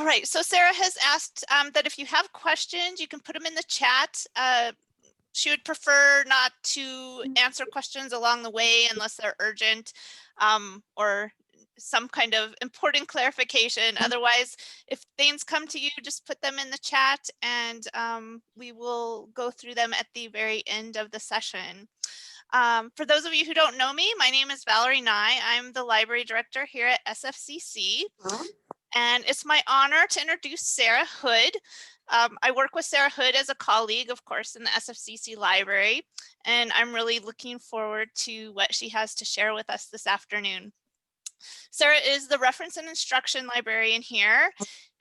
All right, so Sarah has asked that if you have questions, you can put them in the chat. She would prefer not to answer questions along the way unless they're urgent or some kind of important clarification. Otherwise, if things come to you, just put them in the chat and we will go through them at the very end of the session. For those of you who don't know me, my name is Valerie Nye. I'm the library director here at SFCC. And it's my honor to introduce Sarah Hood. I work with Sarah Hood as a colleague, of course, in the SFCC library, and I'm really looking forward to what she has to share with us this afternoon. Sarah is the reference and instruction librarian here,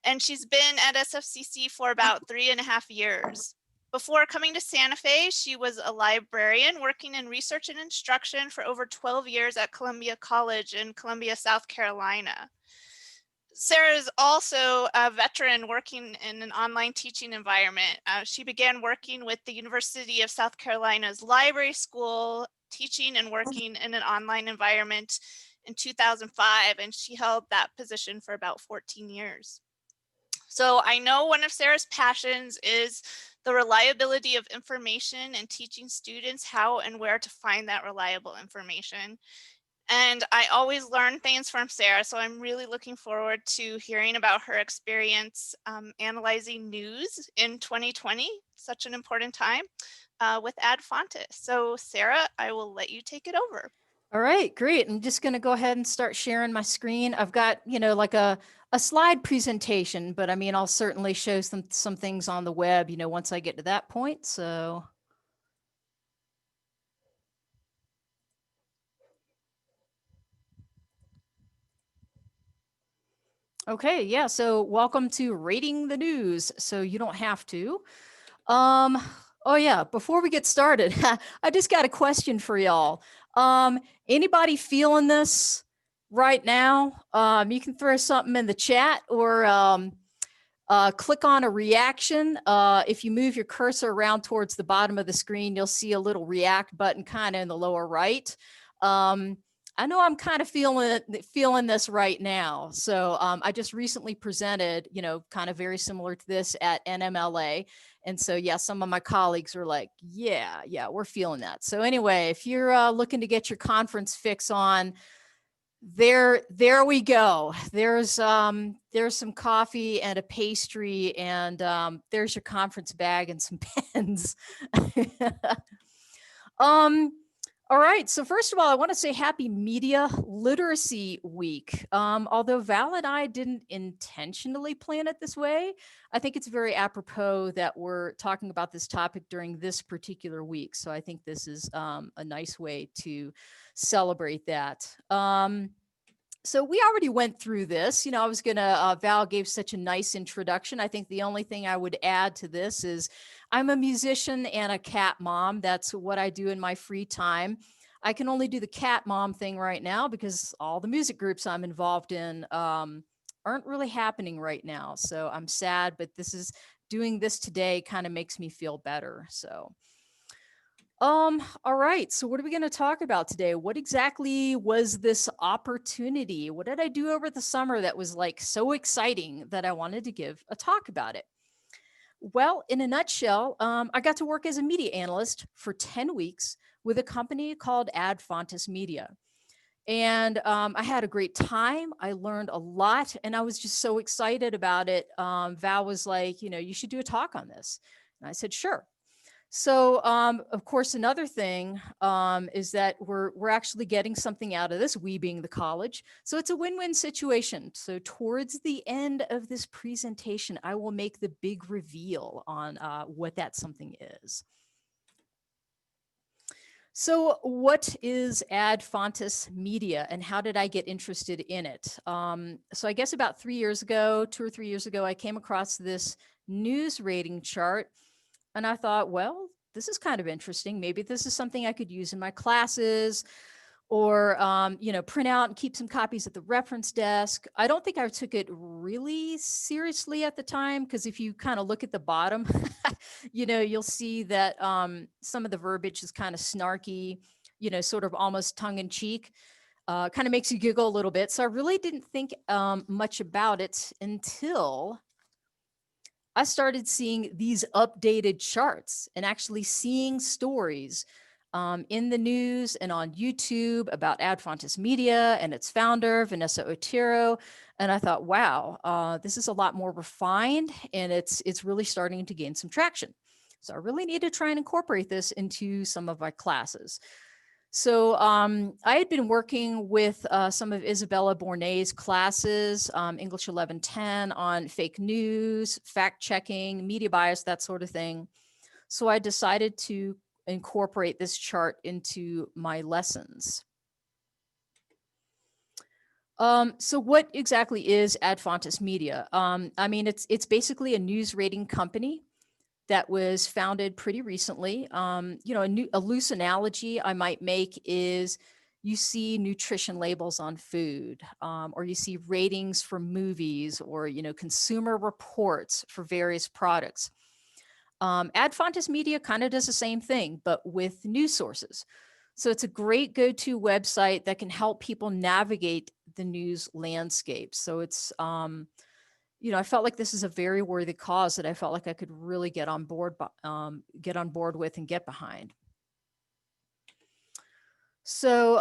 and she's been at SFCC for about 3.5 years. Before coming to Santa Fe, she was a librarian working in research and instruction for over 12 years at Columbia College in Columbia, South Carolina. Sarah is also a veteran working in an online teaching environment. She began working with the University of South Carolina's library school, teaching and working in an online environment in 2005, and she held that position for about 14 years. So I know one of Sarah's passions is the reliability of information and teaching students how and where to find that reliable information. And I always learn things from Sarah, so I'm really looking forward to hearing about her experience analyzing news in 2020, such an important time, with Ad Fontes. So Sarah, I will let you take it over. All right, great. I'm just going to go ahead and start sharing my screen. I've got, like a slide presentation, but I mean, I'll certainly show some things on the web, once I get to that point. So. Okay, yeah, so welcome to Rating the News. So you don't have to. Oh yeah, before we get started, I just got a question for y'all. Anybody feeling this right now? You can throw something in the chat or click on a reaction. If you move your cursor around towards the bottom of the screen, you'll see a little react button kind of in the lower right. I know I'm kind of feeling this right now. So I just recently presented, kind of very similar to this at NMLA. And so, yeah, some of my colleagues are like, yeah, we're feeling that. So anyway, if you're looking to get your conference fix on, there we go. There's some coffee and a pastry, and there's your conference bag and some pens. All right, so first of all, I want to say happy Media Literacy Week. Although Val and I didn't intentionally plan it this way, I think it's very apropos that we're talking about this topic during this particular week. So I think this is a nice way to celebrate that. So we already went through this. I was gonna, Val gave such a nice introduction. I think the only thing I would add to this is I'm a musician and a cat mom. That's what I do in my free time. I can only do the cat mom thing right now because all the music groups I'm involved in aren't really happening right now. So I'm sad, but doing this today kind of makes me feel better. So. All right. So what are we going to talk about today? What exactly was this opportunity? What did I do over the summer that was like so exciting that I wanted to give a talk about it? Well, in a nutshell, I got to work as a media analyst for 10 weeks with a company called Ad Fontes Media. And I had a great time. I learned a lot and I was just so excited about it. Val was like, you should do a talk on this. And I said, sure. So, of course, another thing is that we're actually getting something out of this, we being the college. So it's a win-win situation. So towards the end of this presentation, I will make the big reveal on what that something is. So what is Ad Fontes Media and how did I get interested in it? So I guess about 2 or 3 years ago, I came across this news rating chart. And I thought, well, this is kind of interesting. Maybe this is something I could use in my classes or, print out and keep some copies at the reference desk. I don't think I took it really seriously at the time, because if you kind of look at the bottom, you'll see that some of the verbiage is kind of snarky, sort of almost tongue in cheek. Kind of makes you giggle a little bit. So I really didn't think much about it until I started seeing these updated charts and actually seeing stories in the news and on YouTube about Adfontes Media and its founder, Vanessa Otero. And I thought, wow, this is a lot more refined, and it's really starting to gain some traction. So I really need to try and incorporate this into some of my classes. So I had been working with some of Isabella Bornay's classes, English 1110, on fake news, fact checking, media bias, that sort of thing. So I decided to incorporate this chart into my lessons. So what exactly is Adfontes Media? I mean, it's basically a news rating company that was founded pretty recently. You know, a loose analogy I might make is you see nutrition labels on food, or you see ratings for movies, or, you know, consumer reports for various products. Adfontes Media kind of does the same thing, but with news sources. So it's a great go-to website that can help people navigate the news landscape. So it's, you know, I felt like this is a very worthy cause that I felt like I could really get on board with and get behind. So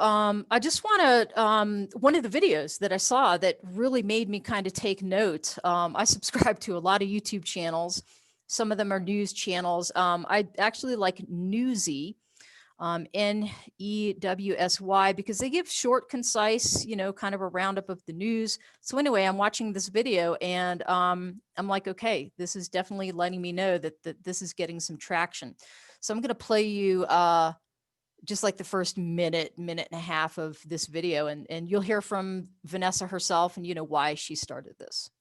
I just want to, one of the videos that I saw that really made me kind of take note. I subscribe to a lot of YouTube channels. Some of them are news channels. I actually like Newsy, Newsy, because they give short, concise, you know, kind of a roundup of the news. So anyway, I'm watching this video and I'm like, okay, this is definitely letting me know that this is getting some traction. So I'm going to play you just like the first minute and a half of this video, and you'll hear from Vanessa herself and, you know, why she started this.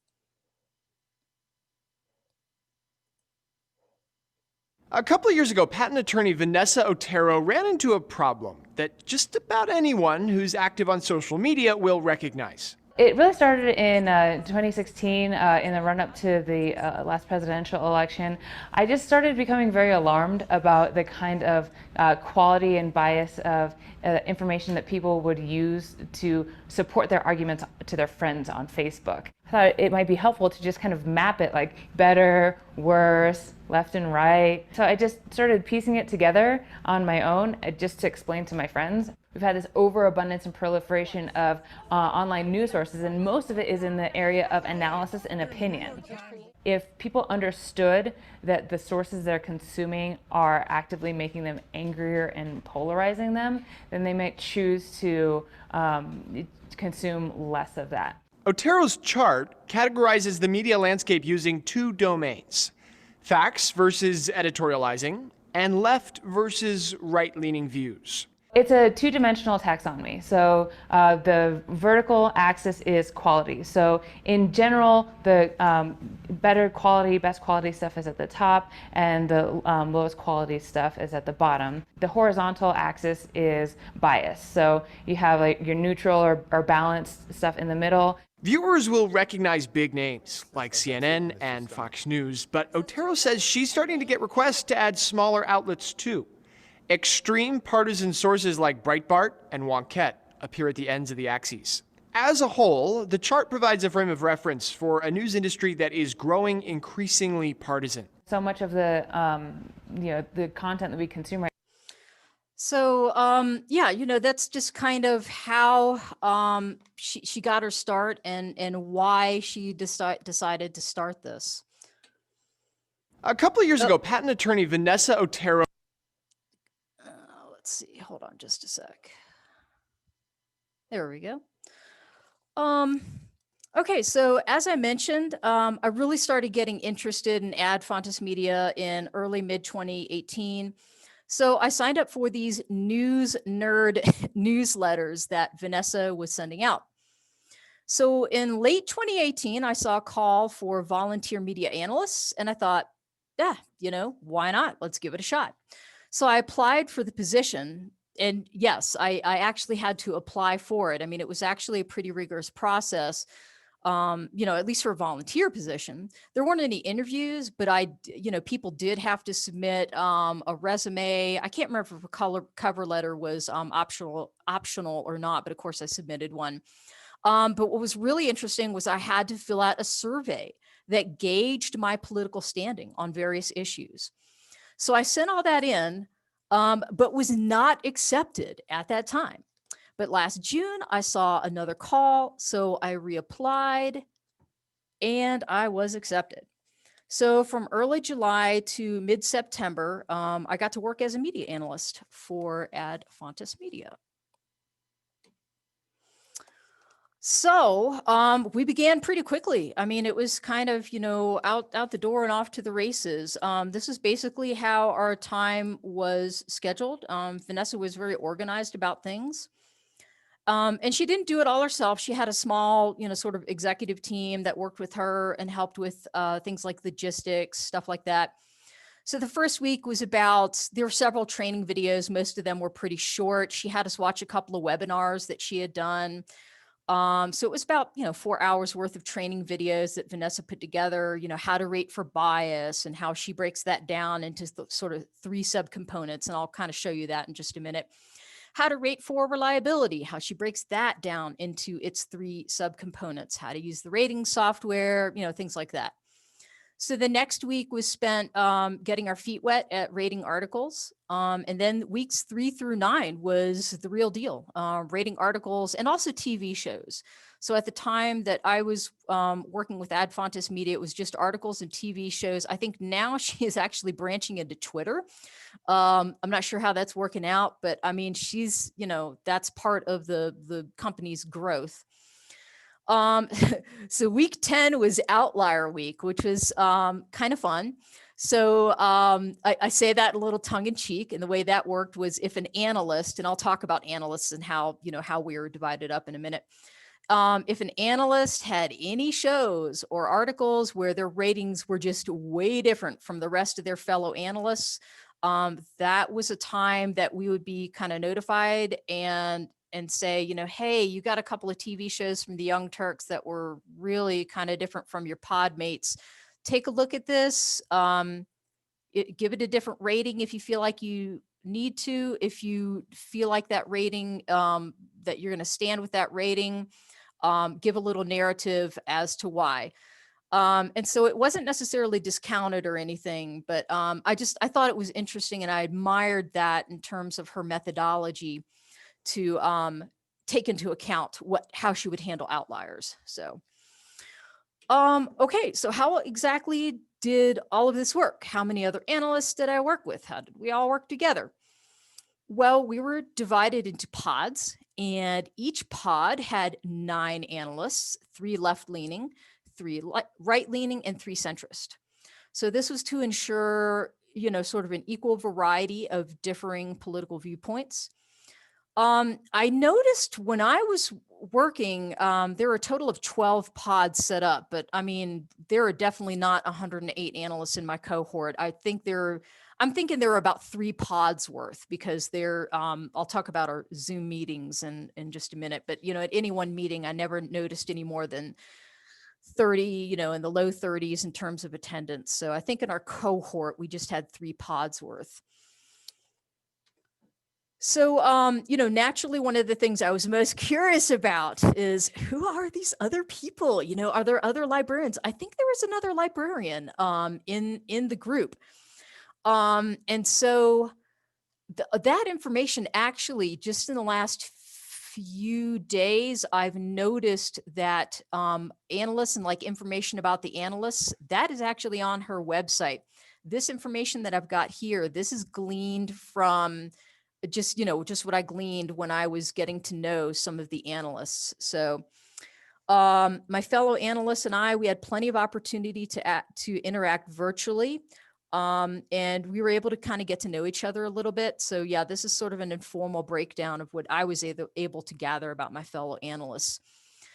A couple of years ago, patent attorney Vanessa Otero ran into a problem that just about anyone who's active on social media will recognize. It really started in 2016 in the run-up to the last presidential election. I just started becoming very alarmed about the kind of quality and bias of information that people would use to support their arguments to their friends on Facebook. I thought it might be helpful to just kind of map it, like better, worse, left and right. So I just started piecing it together on my own just to explain to my friends. We've had this overabundance and proliferation of online news sources, and most of it is in the area of analysis and opinion. If people understood that the sources they're consuming are actively making them angrier and polarizing them, then they might choose to consume less of that. Otero's chart categorizes the media landscape using two domains: facts versus editorializing, and left versus right-leaning views. It's a two-dimensional taxonomy. So the vertical axis is quality. So in general, the better quality, best quality stuff is at the top, and the lowest quality stuff is at the bottom. The horizontal axis is bias. So you have like your neutral or balanced stuff in the middle. Viewers will recognize big names like CNN and Fox News, but Otero says she's starting to get requests to add smaller outlets too. Extreme partisan sources like Breitbart and Wonkette appear at the ends of the axes. As a whole, the chart provides a frame of reference for a news industry that is growing increasingly partisan. So much of the the content that we consume right. So yeah, you know, that's just kind of how she got her start and why she decided to start this. A couple of years ago, patent attorney Vanessa Otero. Let's see, hold on just a sec. There we go. Okay, so as I mentioned, I really started getting interested in Adfontes Media in early mid 2018. So I signed up for these news nerd newsletters that Vanessa was sending out. So in late 2018, I saw a call for volunteer media analysts, and I thought, yeah, you know, why not? Let's give it a shot. So I applied for the position, and yes, I actually had to apply for it. I mean, it was actually a pretty rigorous process. at least for a volunteer position. There weren't any interviews, but people did have to submit a resume. I can't remember if a cover letter was optional or not, but of course I submitted one. But what was really interesting was I had to fill out a survey that gauged my political standing on various issues. So I sent all that in, but was not accepted at that time. But last June, I saw another call, so I reapplied and I was accepted. So from early July to mid-September, I got to work as a media analyst for Ad Fontes Media. So we began pretty quickly. I mean, it was kind of, out the door and off to the races. This is basically how our time was scheduled. Vanessa was very organized about things. And she didn't do it all herself. She had a small, sort of executive team that worked with her and helped with things like logistics, stuff like that. So the first week was there were several training videos. Most of them were pretty short. She had us watch a couple of webinars that she had done. So it was about, 4 hours worth of training videos that Vanessa put together, how to rate for bias and how she breaks that down into sort of 3 subcomponents. And I'll kind of show you that in just a minute. How to rate for reliability, how she breaks that down into its 3 subcomponents, how to use the rating software, things like that. So the next week was spent getting our feet wet at rating articles. And then weeks 3 through 9 was the real deal, rating articles and also TV shows. So at the time that I was working with Ad Fontes Media, it was just articles and TV shows. I think now she is actually branching into Twitter. I'm not sure how that's working out, but I mean, she's, that's part of the company's growth. So week 10 was Outlier week, which was kind of fun. So I say that a little tongue in cheek, and the way that worked was if an analyst, and I'll talk about analysts and how we are divided up in a minute. If an analyst had any shows or articles where their ratings were just way different from the rest of their fellow analysts, that was a time that we would be kind of notified and say, hey, you got a couple of TV shows from the Young Turks that were really kind of different from your pod mates. Take a look at this. Give it a different rating if you feel like you need to. If you feel like that rating, that you're going to stand with that rating, give a little narrative as to why. And so it wasn't necessarily discounted or anything, but I thought it was interesting, and I admired that in terms of her methodology to take into account how she would handle outliers. So, okay, so how exactly did all of this work? How many other analysts did I work with? How did we all work together? Well, we were divided into pods, and each pod had 9 analysts, 3 left-leaning, 3 right-leaning, and 3 centrist. So this was to ensure, sort of an equal variety of differing political viewpoints. I noticed when I was working, there were a total of 12 pods set up, but I mean, there are definitely not 108 analysts in my cohort. I'm thinking there are about 3 pods worth, because I'll talk about our Zoom meetings in just a minute, but at any one meeting, I never noticed any more than 30, in the low 30s in terms of attendance. So I think in our cohort, we just had 3 pods worth. So, naturally, one of the things I was most curious about is, who are these other people? Are there other librarians? I think there was another librarian in the group. And so that information, actually, just in the last few days, I've noticed that analysts and information about the analysts, that is actually on her website. This information that I've got here, this is gleaned from just what I gleaned when I was getting to know some of the analysts. So my fellow analysts and I, we had plenty of opportunity to interact virtually. And we were able to kind of get to know each other a little bit. So yeah, this is sort of an informal breakdown of what I was able to gather about my fellow analysts.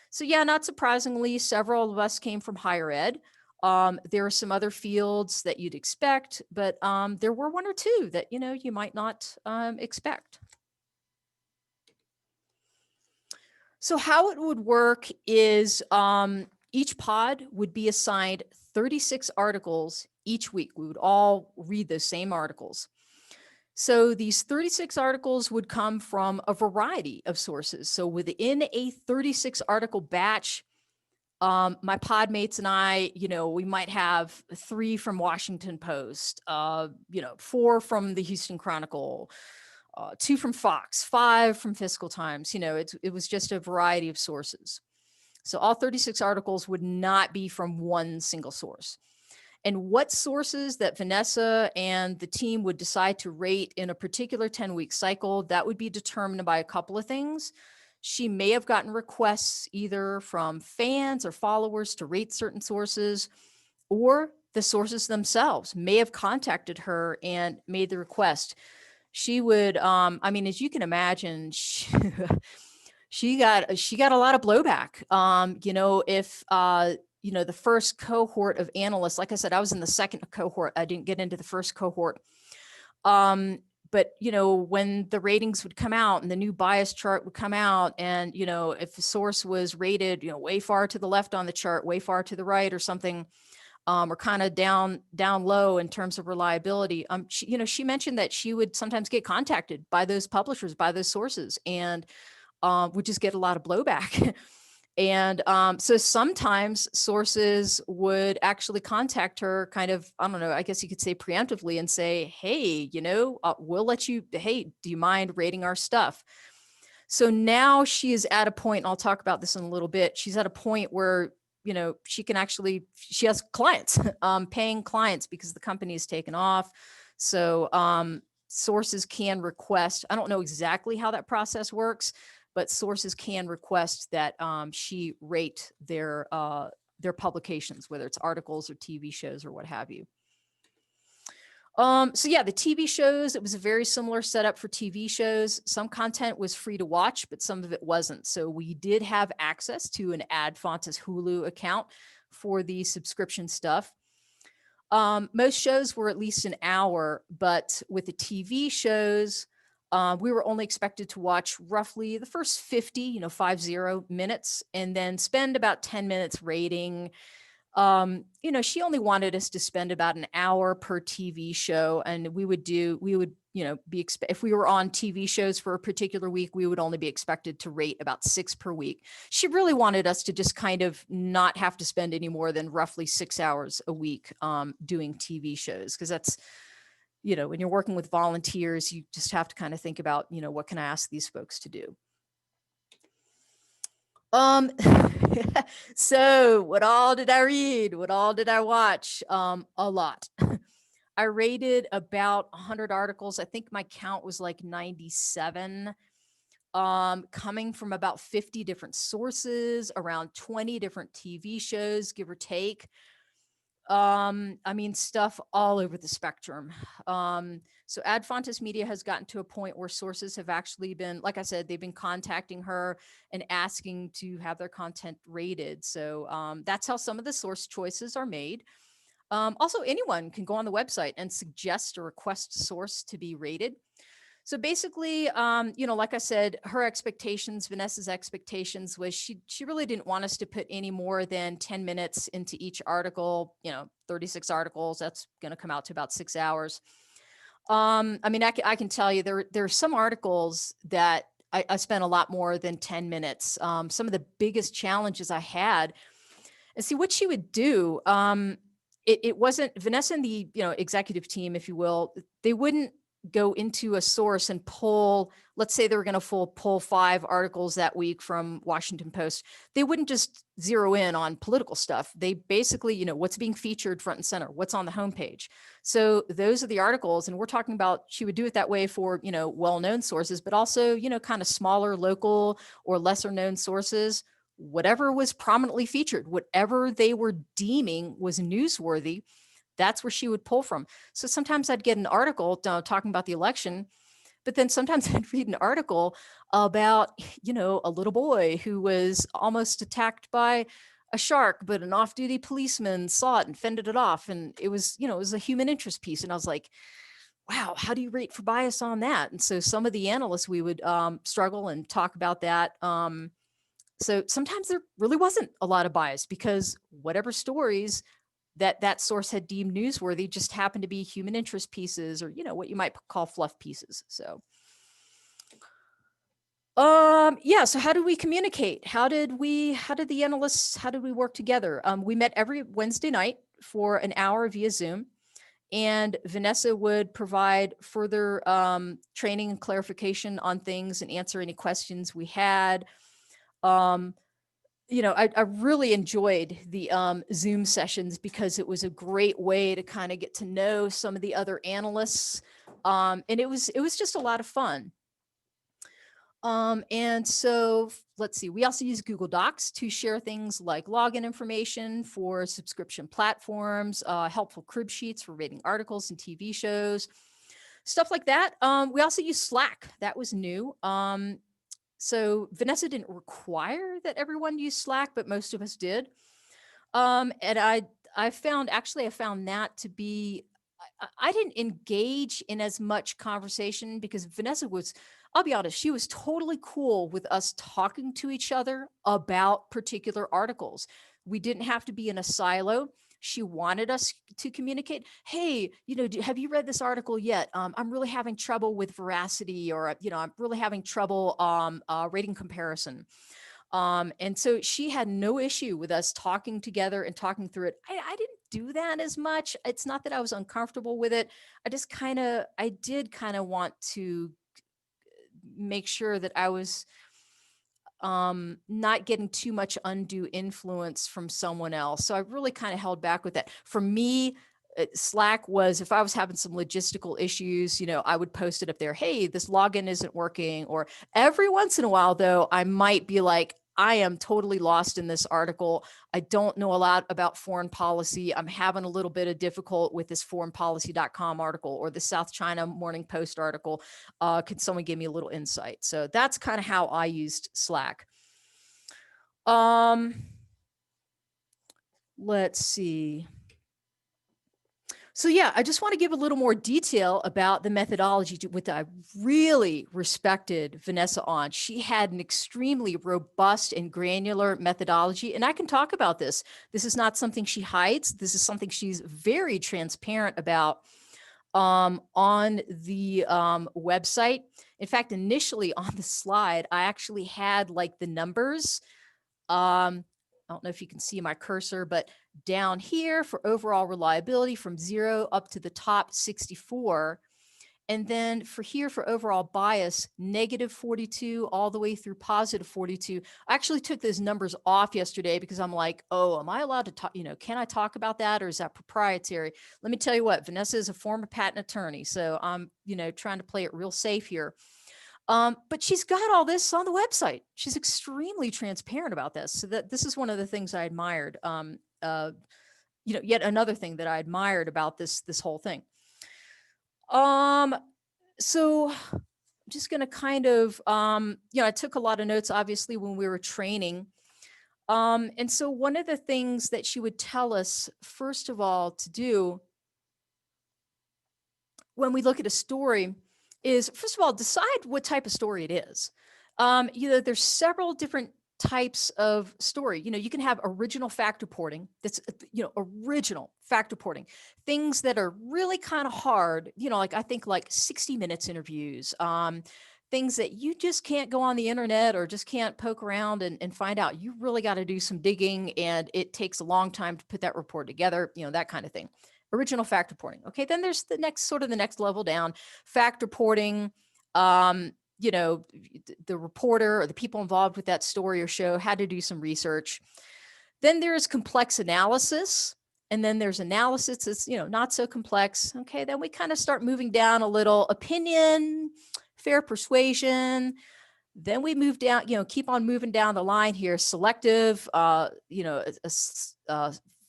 So yeah, not surprisingly, several of us came from higher ed. There are some other fields that you'd expect, but there were 1 or 2 that, you might not expect. So how it would work is Each pod would be assigned 36 articles each week. We would all read those same articles. So these 36 articles would come from a variety of sources. So within a 36 article batch, my pod mates and I, we might have 3 from Washington Post, 4 from the Houston Chronicle, 2 from Fox, 5 from Fiscal Times. It was just a variety of sources. So all 36 articles would not be from one single source. And what sources that Vanessa and the team would decide to rate in a particular 10-week cycle, that would be determined by a couple of things. She may have gotten requests either from fans or followers to rate certain sources, or the sources themselves may have contacted her and made the request. She would, as you can imagine, she got a lot of blowback. If the first cohort of analysts, like I said, I was in the second cohort. I didn't get into the first cohort. But when the ratings would come out and the new bias chart would come out, and if the source was rated way far to the left on the chart, way far to the right or something, or kind of down low in terms of reliability, she mentioned that she would sometimes get contacted by those publishers, by those sources, and would just get a lot of blowback. And so sometimes sources would actually contact her kind of, I don't know, I guess you could say preemptively, and say, hey, we'll let you, hey, do you mind rating our stuff? So now she is at a point, and I'll talk about this in a little bit. She's at a point where, she has clients, paying clients, because the company has taken off. So sources can request, I don't know exactly how that process works, but sources can request that she rate their publications, whether it's articles or TV shows or what have you. So yeah, the TV shows, it was a very similar setup for TV shows. Some content was free to watch, but some of it wasn't. So we did have access to an Ad Fontes Hulu account for the subscription stuff. Most shows were at least an hour, but with the TV shows, we were only expected to watch roughly the first 50 minutes, and then spend about 10 minutes rating. She only wanted us to spend about an hour per TV show, and if we were on TV shows for a particular week, we would only be expected to rate about 6 per week. She really wanted us to just kind of not have to spend any more than roughly 6 hours a week doing TV shows, because that's, when you're working with volunteers, you just have to kind of think about, what can I ask these folks to do? So what all did I read? What all did I watch? A lot. I rated about 100 articles. I think my count was like 97, coming from about 50 different sources, around 20 different TV shows, give or take. Stuff all over the spectrum. So Ad Fontes Media has gotten to a point where sources have actually been, like I said, they've been contacting her and asking to have their content rated. So that's how some of the source choices are made. Also, anyone can go on the website and suggest or request a source to be rated. So basically, like I said, her expectations, Vanessa's expectations, was she really didn't want us to put any more than 10 minutes into each article. 36 articles, that's going to come out to about 6 hours. I can tell you there are some articles that I spent a lot more than 10 minutes. Some of the biggest challenges I had, and see what she would do. It wasn't Vanessa and the executive team, if you will. They wouldn't go into a source and pull, let's say they were going to pull 5 articles that week from Washington Post. They wouldn't just zero in on political stuff. They basically, what's being featured front and center, what's on the homepage. So those are the articles. And we're talking about, she would do it that way for, well-known sources, but also, kind of smaller, local or lesser known sources, whatever was prominently featured, whatever they were deeming was newsworthy, that's where she would pull from. So sometimes I'd get an article talking about the election, but then sometimes I'd read an article about, a little boy who was almost attacked by a shark, but an off-duty policeman saw it and fended it off. And it was, it was a human interest piece. And I was like, wow, how do you rate for bias on that? And so some of the analysts, we would struggle and talk about that. So sometimes there really wasn't a lot of bias because whatever stories that source had deemed newsworthy just happened to be human interest pieces, or, you know, what you might call fluff pieces. So yeah, so how did we communicate? How did the analysts, how did we work together? We met every Wednesday night for an hour via Zoom, and Vanessa would provide further training and clarification on things and answer any questions we had. You know, I really enjoyed the Zoom sessions because it was a great way to kind of get to know some of the other analysts. And it was just a lot of fun. And so let's see, we also use Google Docs to share things like login information for subscription platforms, helpful crib sheets for rating articles and TV shows, stuff like that. We also use Slack. That was new. So Vanessa didn't require that everyone use Slack, but most of us did. And I found that to be, I didn't engage in as much conversation because Vanessa was, I'll be honest, she was totally cool with us talking to each other about particular articles. We didn't have to be in a silo. She wanted us to communicate. Hey, you know, have you read this article yet? I'm really having trouble with veracity, or, you know, I'm really having trouble rating comparison. And so she had no issue with us talking together and talking through it. I didn't do that as much. It's not that I was uncomfortable with it. I did kind of want to make sure that I was not getting too much undue influence from someone else. So I really kind of held back with that. For me, Slack was, if I was having some logistical issues, you know, I would post it up there. Hey, this login isn't working. Or every once in a while, though, I might be like, I am totally lost in this article. I don't know a lot about foreign policy. I'm having a little bit of difficult with this foreignpolicy.com article or the South China Morning Post article. Could someone give me a little insight? So that's kind of how I used Slack. Let's see. So yeah, I just want to give a little more detail about the methodology which I really respected Vanessa on. She had an extremely robust and granular methodology, and I can talk about this. This is not something she hides. This is something she's very transparent about on the website. In fact, initially on the slide, I actually had like the numbers. I don't know if you can see my cursor, but down here for overall reliability from 0 up to the top 64. And then for here for overall bias, -42 all the way through +42. I actually took those numbers off yesterday because I'm like, oh, am I allowed to talk? You know, can I talk about that, or is that proprietary? Let me tell you what, Vanessa is a former patent attorney. So I'm, you know, trying to play it real safe here. But she's got all this on the website. She's extremely transparent about this. So this is one of the things I admired. You know, yet another thing that I admired about this whole thing. So I'm just going to kind of, you know, I took a lot of notes, obviously, when we were training. And so one of the things that she would tell us, first of all, to do when we look at a story is, first of all, decide what type of story it is. You know, there's several different types of story. You know, you can have original fact reporting. That's, you know, original fact reporting. Things that are really kind of hard, you know, like I think like 60 Minutes interviews, things that you just can't go on the internet or just can't poke around and find out. You really got to do some digging, and it takes a long time to put that report together, you know, that kind of thing. Original fact reporting. Okay, then there's the next level down, fact reporting. You know, the reporter or the people involved with that story or show had to do some research. Then there's complex analysis, and then there's analysis that's, you know, not so complex. Okay, then we kind of start moving down a little, opinion, fair persuasion. Then we move down, you know, keep on moving down the line here, selective, you know,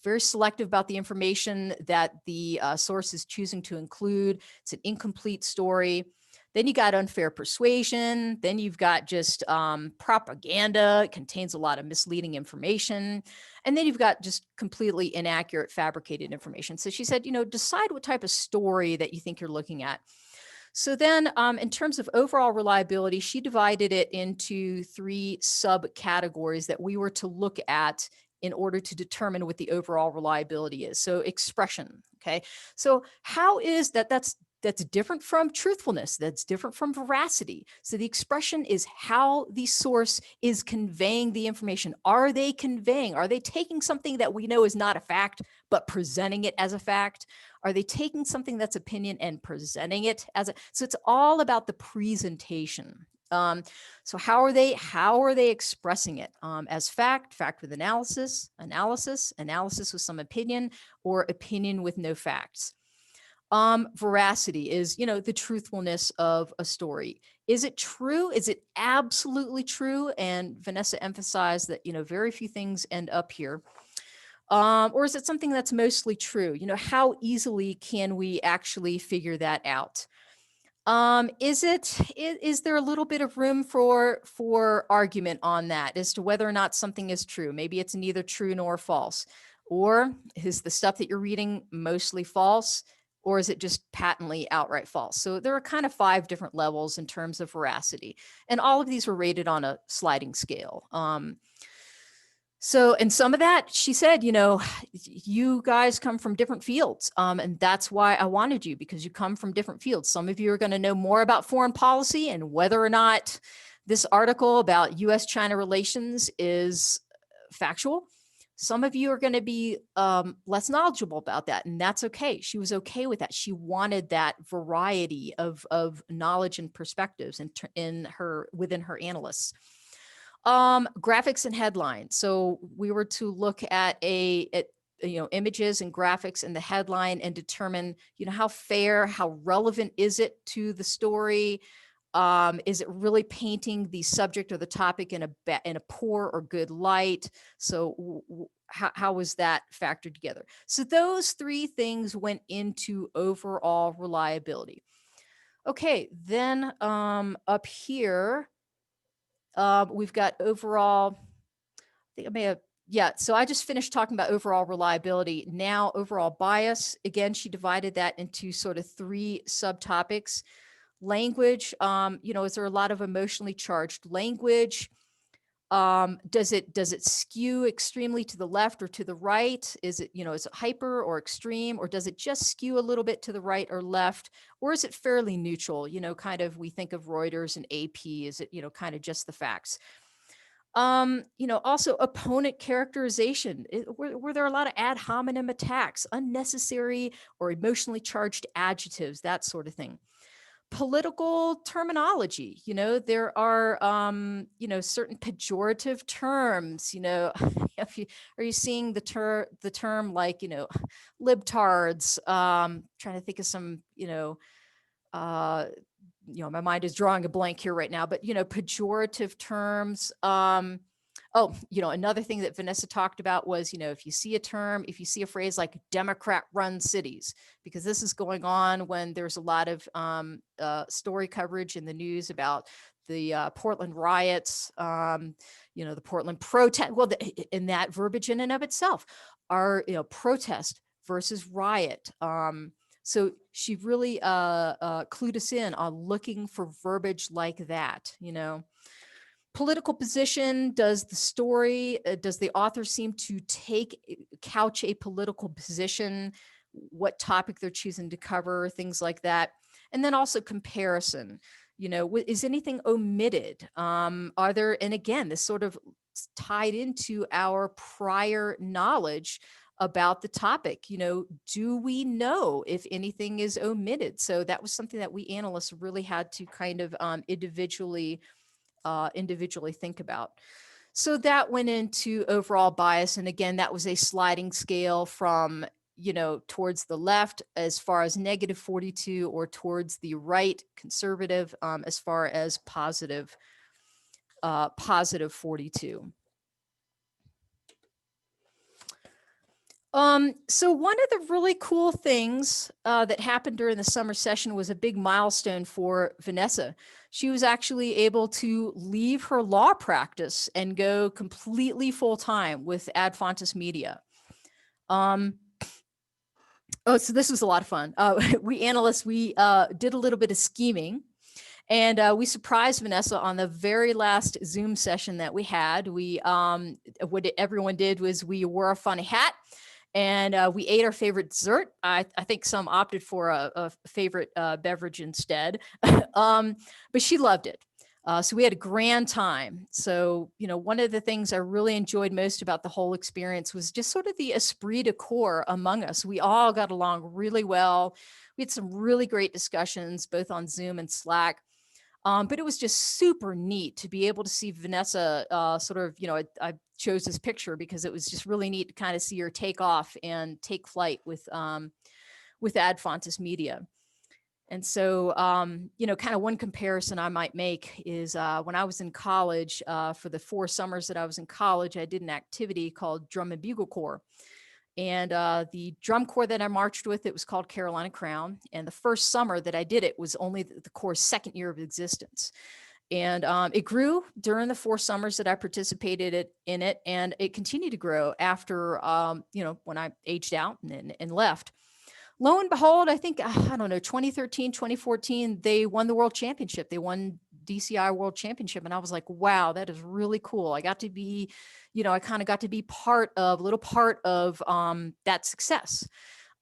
very selective about the information that the source is choosing to include. It's an incomplete story. Then you got unfair persuasion. Then you've got just propaganda. It contains a lot of misleading information. And then you've got just completely inaccurate, fabricated information. So she said, you know, decide what type of story that you think you're looking at. So then in terms of overall reliability, she divided it into 3 subcategories that we were to look at in order to determine what the overall reliability is. So expression, okay? So how is that? That's different from truthfulness. That's different from veracity. So the expression is how the source is conveying the information. Are they taking something that we know is not a fact, but presenting it as a fact? Are they taking something that's opinion and presenting it as so it's all about the presentation. So how are they expressing it? As fact with analysis with some opinion, or opinion with no facts. Veracity is, the truthfulness of a story. Is it true? Is it absolutely true? And Vanessa emphasized that, very few things end up here. Or is it something that's mostly true? How easily can we actually figure that out? Is there a little bit of room for argument on that as to whether or not something is true? Maybe it's neither true nor false. Or is the stuff that you're reading mostly false? Or is it just patently outright false? So there are kind of 5 different levels in terms of veracity. And all of these were rated on a sliding scale. So, and some of that, she said, you guys come from different fields. And that's why I wanted you, because you come from different fields. Some of you are going to know more about foreign policy and whether or not this article about US-China relations is factual. Some of you are going to be less knowledgeable about that, and that's okay. She was okay with that. She wanted that variety of knowledge and perspectives within her analysts. Graphics and headlines. So we were to look at images and graphics in the headline and determine, how fair, how relevant is it to the story? Is it really painting the subject or the topic in a poor or good light? So how was that factored together? So those 3 things went into overall reliability. Okay, then up here, we've got overall, I think I may have, so I just finished talking about overall reliability. Now overall bias, again, she divided that into sort of 3 subtopics. Language, is there a lot of emotionally charged language? Does it skew extremely to the left or to the right? Is it, is it hyper or extreme, or does it just skew a little bit to the right or left? Or is it fairly neutral? Kind of, we think of Reuters and AP, is it, kind of just the facts? Also opponent characterization. Were there a lot of ad hominem attacks, unnecessary or emotionally charged adjectives, that sort of thing? Political terminology, there are, certain pejorative terms, are you seeing the term like, libtards, trying to think of some, my mind is drawing a blank here right now, but, pejorative terms. Another thing that Vanessa talked about was, if you see a phrase like Democrat-run cities, because this is going on when there's a lot of story coverage in the news about the Portland riots, the Portland protest. Well, in that verbiage in and of itself are, protest versus riot. So she really clued us in on looking for verbiage like that, Political position, does the author seem to couch a political position, what topic they're choosing to cover, things like that. And then also comparison, is anything omitted? Are there, and again, this sort of tied into our prior knowledge about the topic, do we know if anything is omitted? So that was something that we analysts really had to kind of individually think about. So that went into overall bias. And again, that was a sliding scale from, towards the left as far as -42, or towards the right, conservative, as far as positive 42. So one of the really cool things that happened during the summer session was a big milestone for Vanessa. She was actually able to leave her law practice and go completely full-time with Ad Fontes Media. Oh, so this was a lot of fun. We analysts, we did a little bit of scheming, and we surprised Vanessa on the very last Zoom session that we had. We what everyone did was we wore a funny hat, and we ate our favorite dessert. I think some opted for a favorite beverage instead, but she loved it. So we had a grand time. So, you know, one of the things I really enjoyed most about the whole experience was just sort of the esprit de corps among us. We all got along really well. We had some really great discussions, both on Zoom and Slack. But it was just super neat to be able to see Vanessa sort of, you know, I chose this picture because it was just really neat to kind of see her take off and take flight with Adfontis Media. And so, you know, kind of one comparison I might make is when I was in college, for the 4 summers that I was in college, I did an activity called Drum and Bugle Corps. And the drum corps that I marched with, it was called Carolina Crown. And the first summer that I did it was only the corps' 2nd year of existence. And it grew during the 4 summers that I participated in it. And it continued to grow after, you know, when I aged out and left. Lo and behold, I think, I don't know, 2013, 2014, they won the world championship. They won DCI world championship. And I was like, wow, that is really cool. I got to be, you know, I kind of got to be a little part of that success.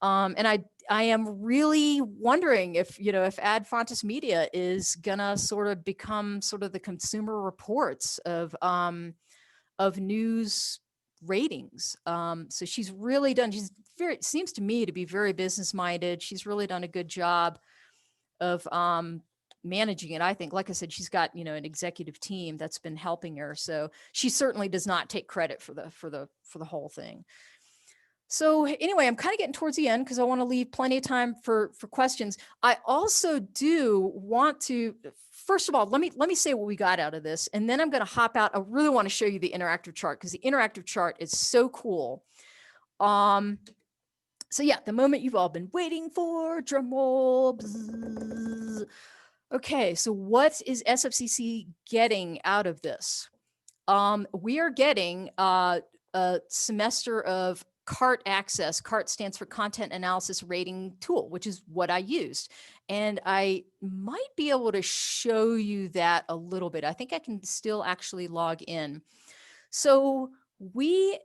And I am really wondering if, you know, if Adfontis Media is gonna sort of become sort of the Consumer Reports of news ratings. So she's really done, seems to me to be very business minded. She's really done a good job of managing it. I think, like I said, she's got, you know, an executive team that's been helping her. So she certainly does not take credit for the whole thing. So anyway, I'm kind of getting towards the end because I want to leave plenty of time for questions. I also do want to, first of all, let me say what we got out of this, and then I'm going to hop out. I really want to show you the interactive chart because the interactive chart is so cool. So yeah, the moment you've all been waiting for, drum roll. Bzz. Okay, so what is SFCC getting out of this? We are getting a semester of CART access. CART stands for Content Analysis Rating Tool, which is what I used. And I might be able to show you that a little bit. I think I can still actually log in. So we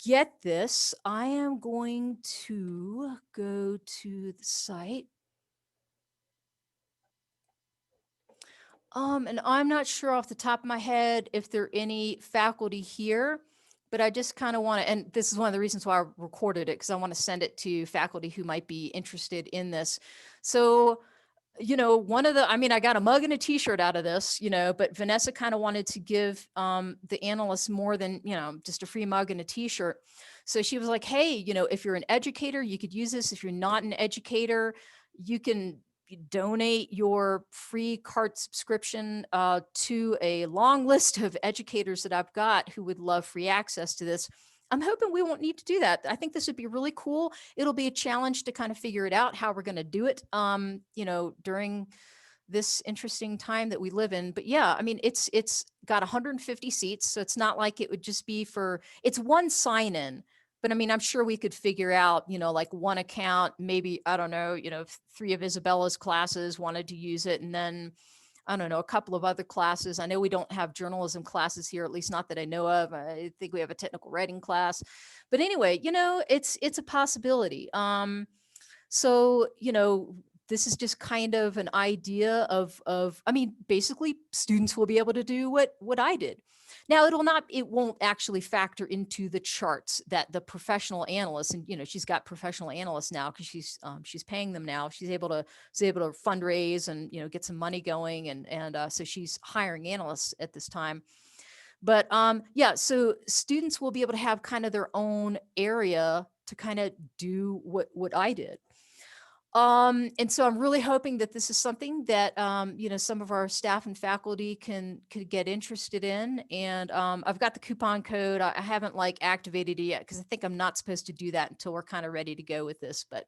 get this. I am going to go to the site. And I'm not sure off the top of my head if there are any faculty here, but I just kind of want to, and this is one of the reasons why I recorded it, because I want to send it to faculty who might be interested in this. So, you know, I got a mug and a t-shirt out of this, you know, but Vanessa kind of wanted to give the analysts more than, you know, just a free mug and a t-shirt. So she was like, hey, you know, if you're an educator, you could use this. If you're not an educator, you can donate your free CART subscription to a long list of educators that I've got who would love free access to this. I'm hoping we won't need to do that. I think this would be really cool. It'll be a challenge to kind of figure it out how we're going to do it, you know, during this interesting time that we live in. But yeah, I mean, it's got 150 seats. So it's not like it would just be it's one sign in. But I mean, I'm sure we could figure out, you know, like one account, maybe, I don't know, you know, 3 of Isabella's classes wanted to use it. And then, I don't know, a couple of other classes. I know we don't have journalism classes here, at least not that I know of. I think we have a technical writing class. But anyway, you know, it's a possibility. So, you know, this is just kind of an idea of, I mean, basically students will be able to do what I did. Now it won't actually factor into the charts that the professional analysts, and, you know, she's got professional analysts now because she's paying them now. She's able to fundraise and, you know, get some money going. And so she's hiring analysts at this time. But yeah, so students will be able to have kind of their own area to kind of do what I did. And so I'm really hoping that this is something that, you know, some of our staff and faculty could get interested in. And I've got the coupon code. I haven't like activated it yet because I think I'm not supposed to do that until we're kind of ready to go with this. But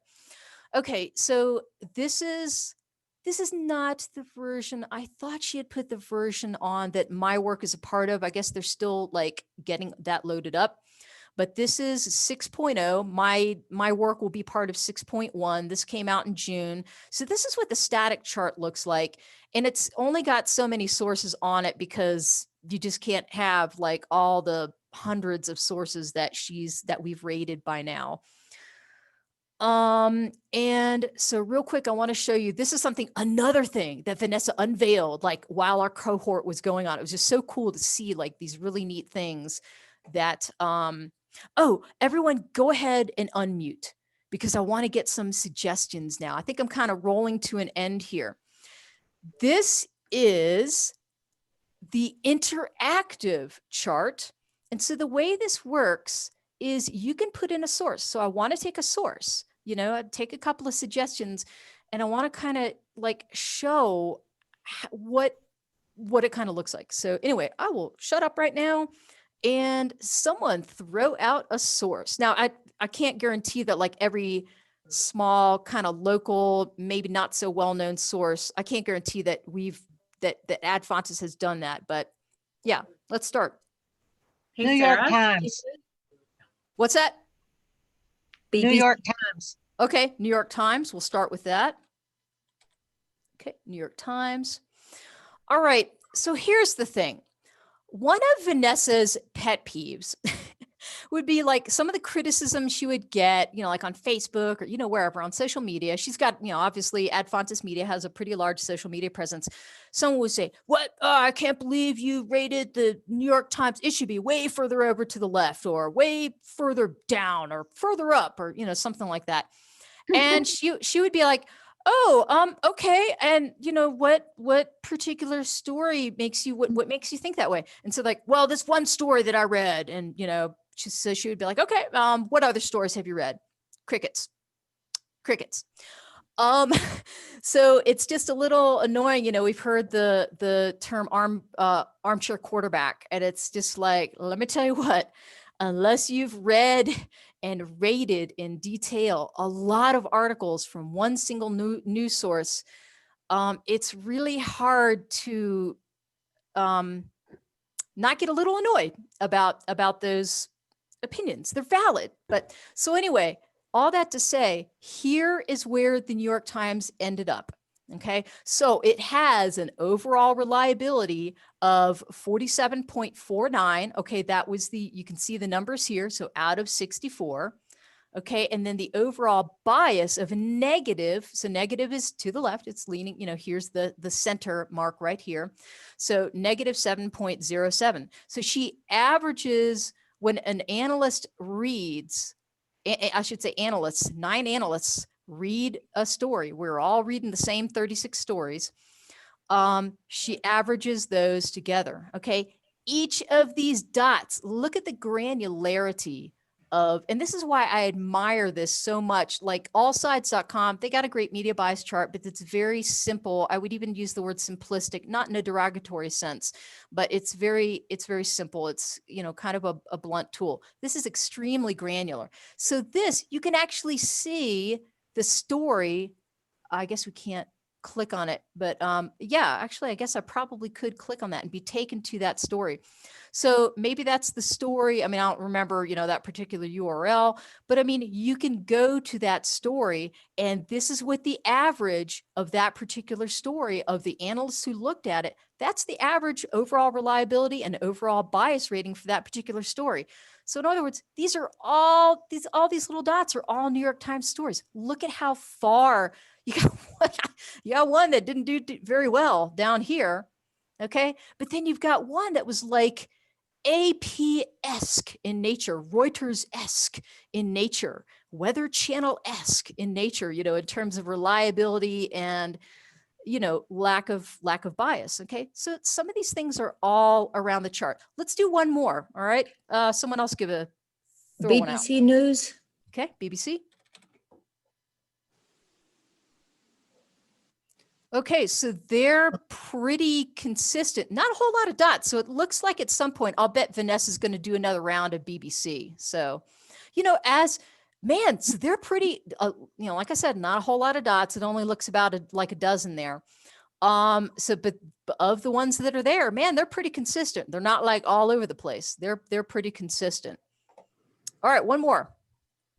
okay, so this is not the version. I thought she had put the version on that my work is a part of. I guess they're still like getting that loaded up. but this is 6.0. My work will be part of 6.1. This came out in June. So this is what the static chart looks like. And it's only got so many sources on it because you just can't have like all the hundreds of sources that we've rated by now. And so real quick, I want to show you, this is another thing that Vanessa unveiled, like while our cohort was going on. It was just so cool to see like these really neat things that, oh, everyone go ahead and unmute because I want to get some suggestions now. I think I'm kind of rolling to an end here. This is the interactive chart. And so the way this works is you can put in a source. So I want to take a source, I'd take a couple of suggestions, and I want to kind of like show what it kind of looks like. So anyway, I will shut up right now and someone throw out a source. Now I can't guarantee that like every small kind of local, maybe not so well-known source, I can't guarantee that that Adfontes has done that, but yeah, let's start. Hey, New Sarah. York Times. What's that? New York Times. Okay, New York Times. We'll start with that. Okay, New York Times. All right, so here's the thing. One of Vanessa's pet peeves would be like some of the criticism she would get, like on Facebook or, wherever on social media. She's got, obviously Adfontes Media has a pretty large social media presence. Someone would say, what? I can't believe you rated the New York Times. It should be way further over to the left or way further down or further up or, something like that. And she would be like, oh, okay. And what particular story makes you, what makes you think that way? And so like, well, this one story that I read and, so she would be like, okay, what other stories have you read? Crickets. So it's just a little annoying. We've heard the term armchair quarterback, and it's just like, let me tell you what, unless you've read and rated in detail a lot of articles from one single news source, it's really hard to not get a little annoyed about those opinions. They're valid. But so anyway, all that to say, here is where the New York Times ended up. Okay, so it has an overall reliability of 47.49. Okay, that was you can see the numbers here. So out of 64. Okay, and then the overall bias of negative. So negative is to the left. It's leaning, here's the center mark right here. So negative 7.07. So she averages, when an analyst reads, I should say analysts, 9 analysts read a story. We're all reading the same 36 stories. She averages those together. Okay. Each of these dots, look at the granularity of, and this is why I admire this so much. Like allsides.com, they got a great media bias chart, but it's very simple. I would even use the word simplistic, not in a derogatory sense, but it's very simple. It's, kind of a blunt tool. This is extremely granular. So this, you can actually see the story. I guess we can't click on it, but yeah, actually, I guess I probably could click on that and be taken to that story. So maybe that's the story. I mean, I don't remember, that particular URL, but I mean, you can go to that story, and this is what the average of that particular story of the analysts who looked at it, that's the average overall reliability and overall bias rating for that particular story. So in other words, all these little dots are all New York Times stories. Look at how far you got one that didn't do very well down here. Okay. But then you've got one that was like AP-esque in nature, Reuters-esque in nature, Weather Channel-esque in nature, in terms of reliability and, lack of bias. Okay. So some of these things are all around the chart. Let's do one more. All right. Someone else throw one out. BBC News. Okay. BBC. Okay, so they're pretty consistent. Not a whole lot of dots. So it looks like at some point, I'll bet Vanessa's going to do another round of BBC. So, so they're pretty, like I said, not a whole lot of dots. It only looks about like a dozen there. But of the ones that are there, man, they're pretty consistent. They're not like all over the place. They're pretty consistent. All right, one more.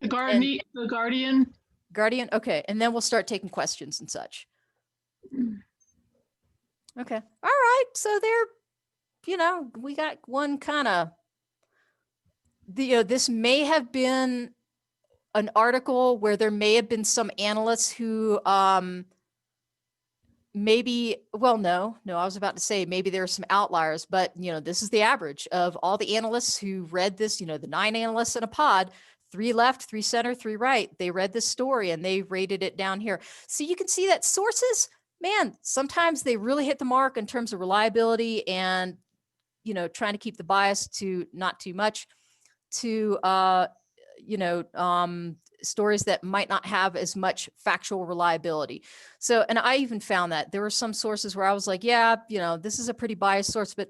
The Guardian. Guardian. Okay. And then we'll start taking questions and such. Okay. All right. So we got one kind of, this may have been an article where there may have been some analysts who maybe, well, no, I was about to say maybe there are some outliers, but this is the average of all the analysts who read this, the 9 analysts in a pod, 3 left, 3 center, 3 right. They read this story and they rated it down here. So you can see that sources, man, sometimes they really hit the mark in terms of reliability and, trying to keep the bias to not too much to, stories that might not have as much factual reliability. So, and I even found that there were some sources where I was like, yeah, this is a pretty biased source, but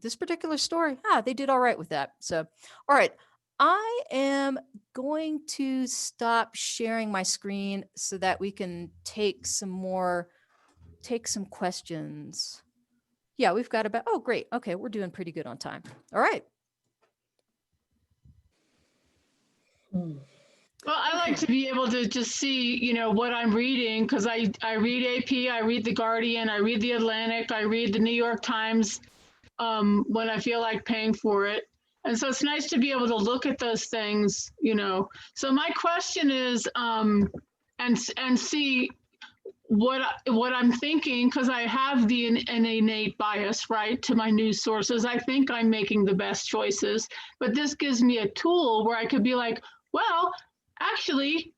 this particular story, they did all right with that. So, all right. I am going to stop sharing my screen so that we can take some questions. Yeah, we've got about, oh, great. Okay, we're doing pretty good on time. All right. Well, I like to be able to just see, what I'm reading, because I read AP, I read The Guardian, I read The Atlantic, I read the New York Times when I feel like paying for it. And so it's nice to be able to look at those things, So my question is, and see what I'm thinking, because I have an innate bias, right, to my news sources. I think I'm making the best choices, but this gives me a tool where I could be like, well, actually,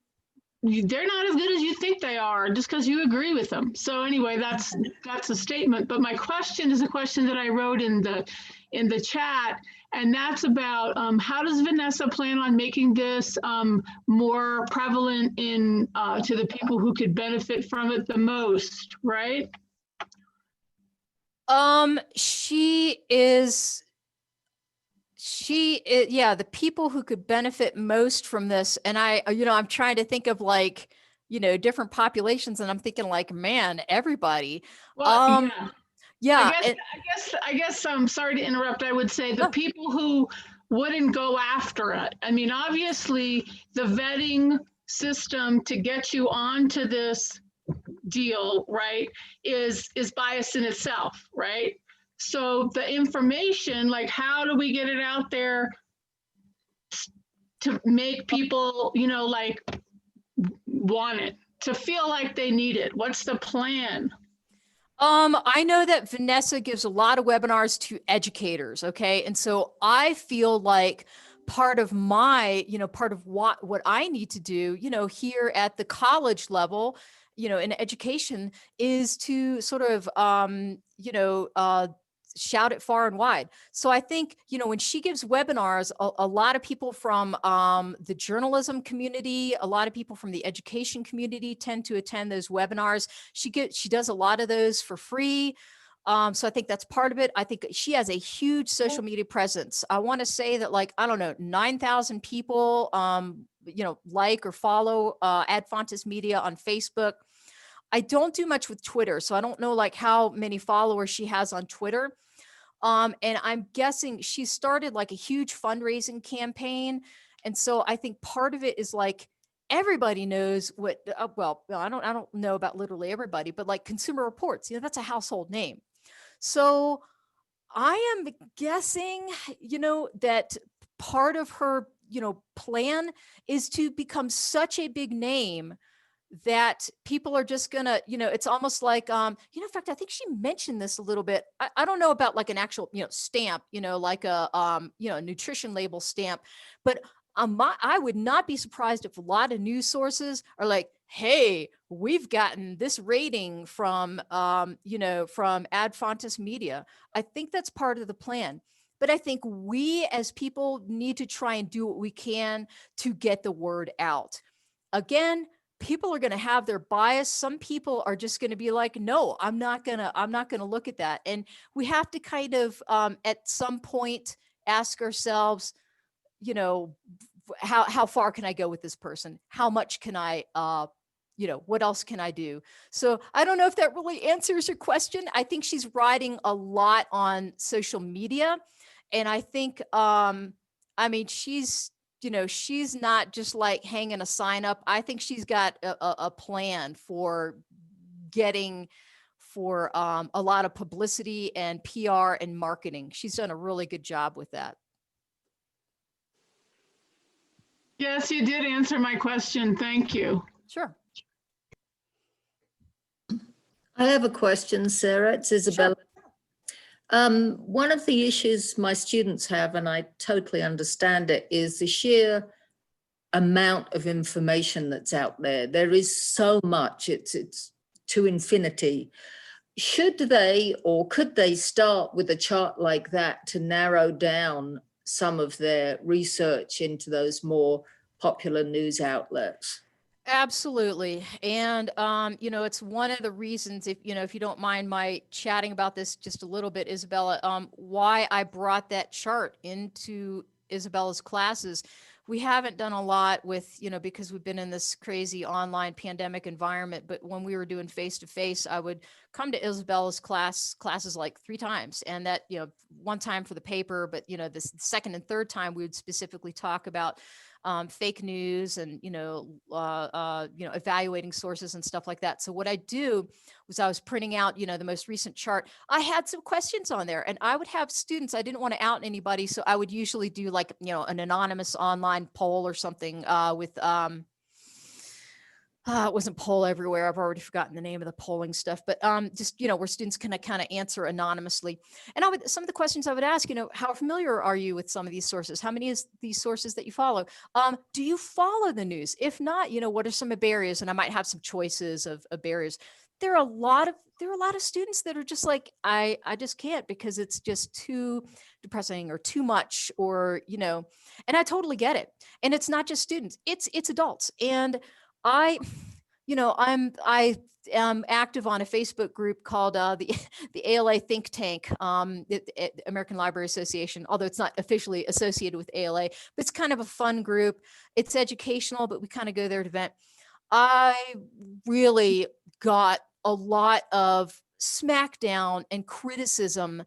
they're not as good as you think they are just because you agree with them. So anyway, that's a statement. But my question is a question that I wrote in the chat, and that's about how does Vanessa plan on making this more prevalent to the people who could benefit from it the most, right? The people who could benefit most from this. And I'm trying to think of different populations, and I'm thinking man, everybody. Well, yeah. I guess I'm sorry to interrupt. I would say the people who wouldn't go after it. I mean, obviously the vetting system to get you onto this deal, right, is biased in itself, right? So the information, how do we get it out there to make people, want it, to feel like they need it? What's the plan? I know that Vanessa gives a lot of webinars to educators. Okay. And so I feel like part of my, part of what I need to do, here at the college level, in education is to sort of, shout it far and wide. So I think, when she gives webinars, a lot of people from the journalism community, a lot of people from the education community tend to attend those webinars. She does a lot of those for free. So I think that's part of it. I think she has a huge social media presence. I want to say that 9,000 people, like or follow Ad Fontes Media on Facebook. I don't do much with Twitter, so I don't know how many followers she has on Twitter. And I'm guessing she started a huge fundraising campaign. And so I think part of it is everybody knows what, I don't know about literally everybody, but Consumer Reports, that's a household name. So I am guessing, that part of her, plan is to become such a big name that people are just gonna, it's almost in fact, I think she mentioned this a little bit. I don't know about an actual, stamp, like a nutrition label stamp, but I would not be surprised if a lot of news sources are like, hey, we've gotten this rating from, from Ad Fontes Media. I think that's part of the plan. But I think we as people need to try and do what we can to get the word out. Again, people are going to have their bias. Some people are just going to be like, no, I'm not going to look at that. And we have to kind of, at some point, ask ourselves, how far can I go with this person? How much can I, what else can I do? So I don't know if that really answers your question. I think she's riding a lot on social media. And I think, she's she's not just like hanging a sign up. I think she's got a plan for getting a lot of publicity and PR and marketing. She's done a really good job with that. Yes, you did answer my question. Thank you. Sure. I have a question, Sarah. It's Isabella. One of the issues my students have, and I totally understand it, is the sheer amount of information that's out there. There is so much, it's to infinity. Should they, or could they start with a chart like that to narrow down some of their research into those more popular news outlets? Absolutely. And, it's one of the reasons, if you don't mind my chatting about this just a little bit, Isabella, why I brought that chart into Isabella's classes. We haven't done a lot with, because we've been in this crazy online pandemic environment, but when we were doing face-to-face, I would come to Isabella's classes like 3 times. And that, one time for the paper, but, the second and third time, we would specifically talk about fake news and, evaluating sources and stuff like that. So what I do was I was printing out, the most recent chart. I had some questions on there and I would have students, I didn't want to out anybody. So I would usually do like, an anonymous online poll or something with, it wasn't poll everywhere. I've already forgotten the name of the polling stuff, but just, where students can kind of answer anonymously. And some of the questions I would ask, how familiar are you with some of these sources? How many is these sources that you follow? Do you follow the news? If not, what are some barriers? And I might have some choices of barriers. There are a lot of students that are just like, I just can't because it's just too depressing or too much or, and I totally get it. And it's not just students, it's adults. And I am active on a Facebook group called the ALA Think Tank, American Library Association, although it's not officially associated with ALA, but it's kind of a fun group. It's educational, but we kind of go there to vent. I really got a lot of smackdown and criticism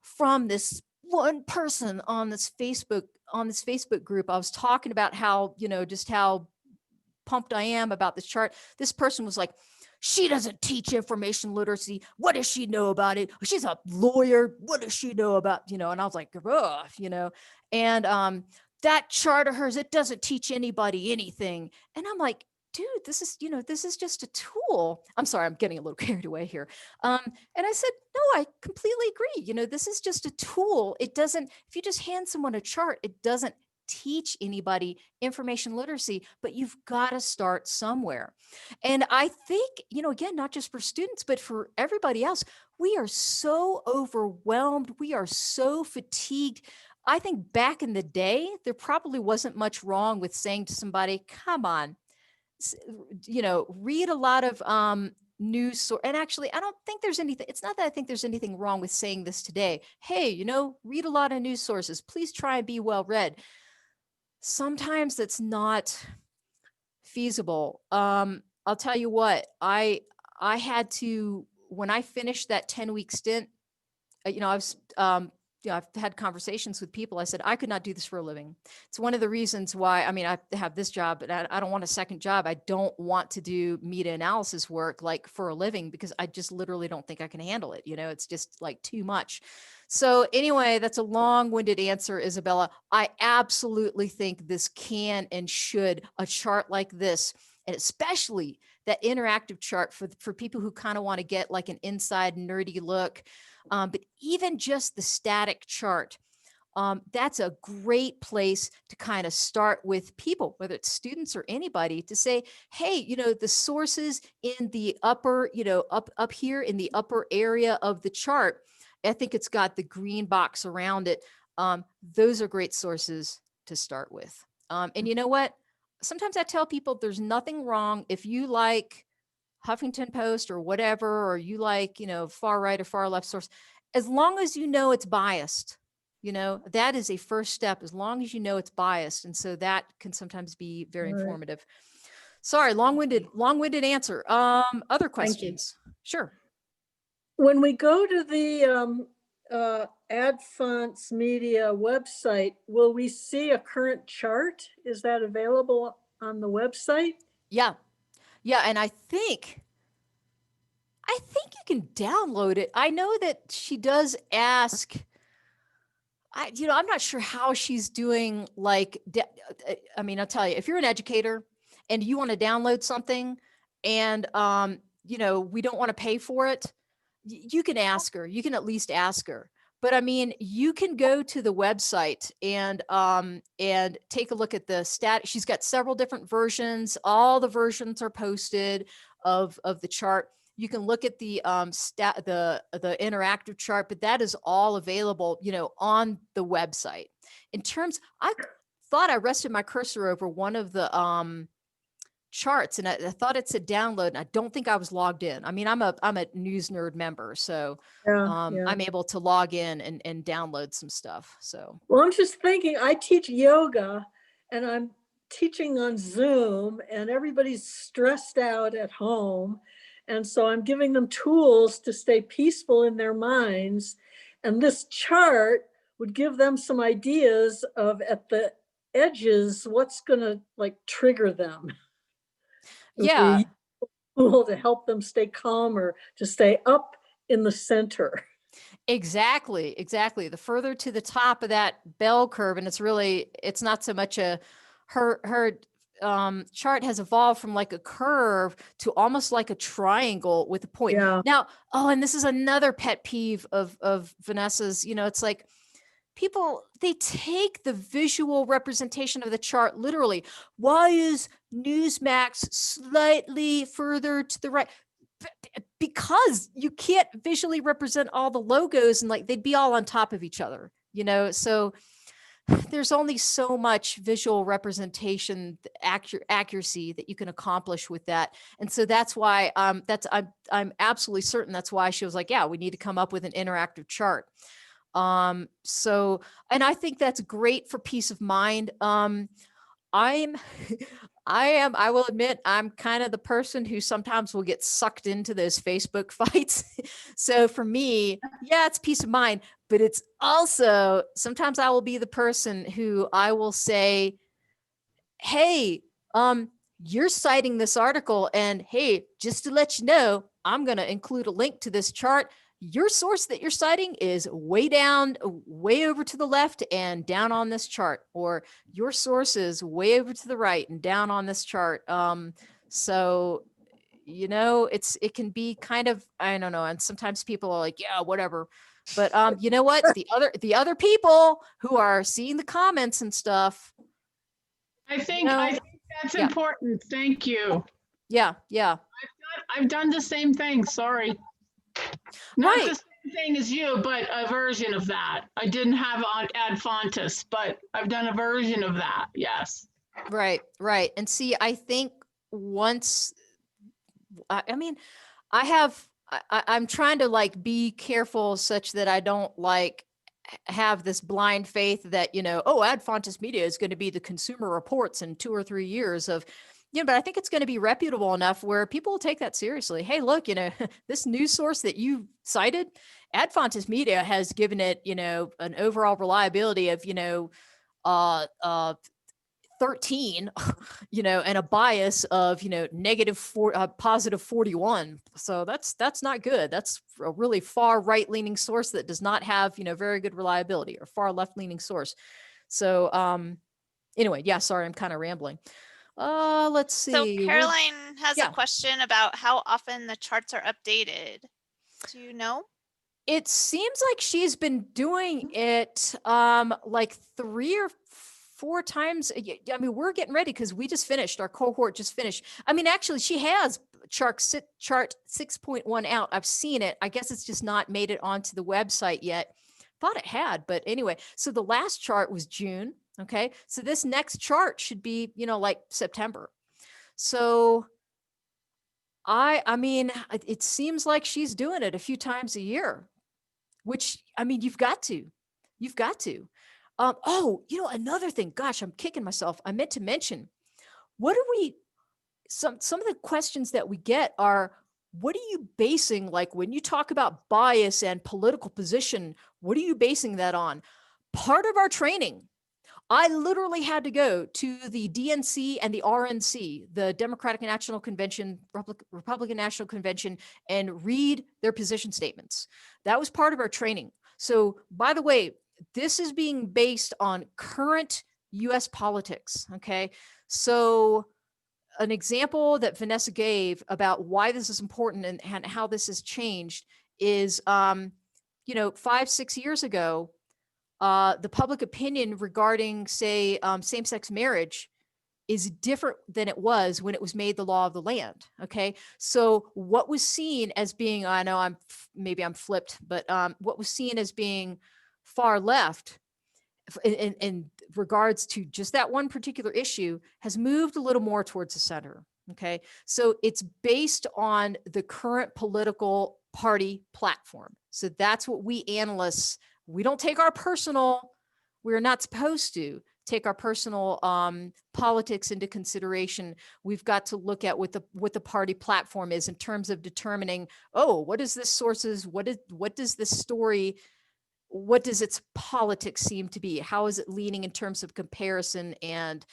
from this one person on this Facebook group. I was talking about how, just how pumped I am about this chart. This person was like, she doesn't teach information literacy. What does she know about it? She's a lawyer. What does she know about, and I was like, ugh, and that chart of hers, it doesn't teach anybody anything. And I'm like, dude, this is just a tool. I'm sorry, I'm getting a little carried away here. And I said, no, I completely agree. This is just a tool. It doesn't, if you just hand someone a chart, it doesn't teach anybody information literacy, but you've got to start somewhere. And I think, again, not just for students, but for everybody else, we are so overwhelmed. We are so fatigued. I think back in the day, there probably wasn't much wrong with saying to somebody, come on, read a lot of news source. And actually, I don't think there's anything, it's not that I think there's anything wrong with saying this today. Hey, read a lot of news sources. Please try and be well read. Sometimes that's not feasible. I'll tell you what, I had to, when I finished that 10-week stint, I've had conversations with people. I said, I could not do this for a living. It's one of the reasons why, I have this job, but I don't want a second job. I don't want to do meta-analysis work like for a living because I just literally don't think I can handle it. It's just like too much. So anyway, that's a long-winded answer, Isabella. I absolutely think this can and should, a chart like this, and especially that interactive chart for people who kind of want to get like an inside nerdy look. But even just the static chart, that's a great place to kind of start with people, whether it's students or anybody, to say, hey, the sources in the upper, up here in the upper area of the chart, I think it's got the green box around it. Those are great sources to start with. And you know what? Sometimes I tell people there's nothing wrong if you like Huffington Post or whatever, or you like, far right or far left source, as long as it's biased, that is a first step, as long as it's biased. And so that can sometimes be very informative. Sorry, long-winded answer. Other questions? Sure. When we go to the AdFonts Media website, will we see a current chart? Is that available on the website? Yeah. Yeah. And I think you can download it. I know that she does ask. I'm not sure how she's doing. I mean, I'll tell you, if you're an educator and you want to download something, and we don't want to pay for it, you can ask her. You can at least ask her. But I mean, you can go to the website and take a look at the stat. She's got several different versions. All the versions are posted of the chart. You can look at the the interactive chart, but that is all available, on the website. In terms, I thought I rested my cursor over one of the charts, and I thought it said download, and I don't think I was logged in. I mean, I'm a news nerd member, so Yeah. I'm able to log in and download some stuff. So, Well, I'm just thinking, I teach yoga and I'm teaching on Zoom and everybody's stressed out at home. And so I'm giving them tools to stay peaceful in their minds. And this chart would give them some ideas of, at the edges, what's going to trigger them. yeah, Tool to help them stay calm or to stay up in the center. exactly. The further to the top of that bell curve, and it's not so much her chart has evolved from like a curve to almost like a triangle with a point. Yeah. Now, and this is another pet peeve of Vanessa's, it's like people, they take the visual representation of the chart literally. Why is Newsmax slightly further to the right? Because you can't visually represent all the logos, and they'd be all on top of each other, so there's only so much visual representation accuracy that you can accomplish with that. And so that's why I'm absolutely certain that's why she was like, yeah, we need to come up with an interactive chart. So, and I think that's great for peace of mind. I will admit, I'm kind of the person who sometimes will get sucked into those Facebook fights. So for me, yeah, it's peace of mind, but it's also, sometimes I will be the person who I will say, hey, you're citing this article, and hey, just to let you know, I'm going to include a link to this chart. Your source that you're citing is way down, way over to the left and down on this chart, or your source is way over to the right and down on this chart. So, it can be kind of, I don't know. And sometimes people are like, yeah, whatever. But you know what? The other people who are seeing the comments and stuff. I think that's important. Thank you. Yeah. I've done the same thing. Sorry. Not the same thing as you, but a version of that. I didn't have on AdFontis, but I've done a version of that. Yes. Right. And see, I think once, I'm trying to be careful such that I don't have this blind faith that, AdFontis Media is going to be the Consumer Reports in 2 or 3 years of, but I think it's going to be reputable enough where people will take that seriously. Hey, look, this news source that you cited, AdFontis Media has given it, an overall reliability of, 13, and a bias of, positive 41. So that's not good. That's a really far right-leaning source that does not have, very good reliability, or far left-leaning source. So anyway, yeah, sorry, I'm kind of rambling. Let's see. So Caroline has a question about how often the charts are updated. Do you know? It seems like she's been doing it 3 or 4 times. I mean, we're getting ready because we just finished, our cohort just finished. I mean, actually, she has chart 6.1 out. I've seen it. I guess it's just not made it onto the website yet. Thought it had, but anyway. So the last chart was June. Okay. So this next chart should be, September. So I mean, it seems like she's doing it a few times a year, which, I mean, you've got to. Another thing, gosh, I'm kicking myself. I meant to mention, some of the questions that we get are, what are you basing, like when you talk about bias and political position, what are you basing that on? Part of our training, I literally had to go to the DNC and the RNC, the Democratic National Convention, Republican National Convention, and read their position statements. That was part of our training. So, by the way, this is being based on current US politics, okay? So, an example that Vanessa gave about why this is important and how this has changed is, 5-6 years ago, the public opinion regarding, say, same-sex marriage is different than it was when it was made the law of the land. Okay, so what was seen as being, I know maybe I'm flipped, but what was seen as being far left in regards to just that one particular issue has moved a little more towards the center. Okay, so it's based on the current political party platform. So that's what we analysts, we don't take our personal, we're not supposed to take our personal politics into consideration. We've got to look at what the party platform is in terms of determining, oh, what is this sources? What does this story, what does its politics seem to be? How is it leaning in terms of comparison and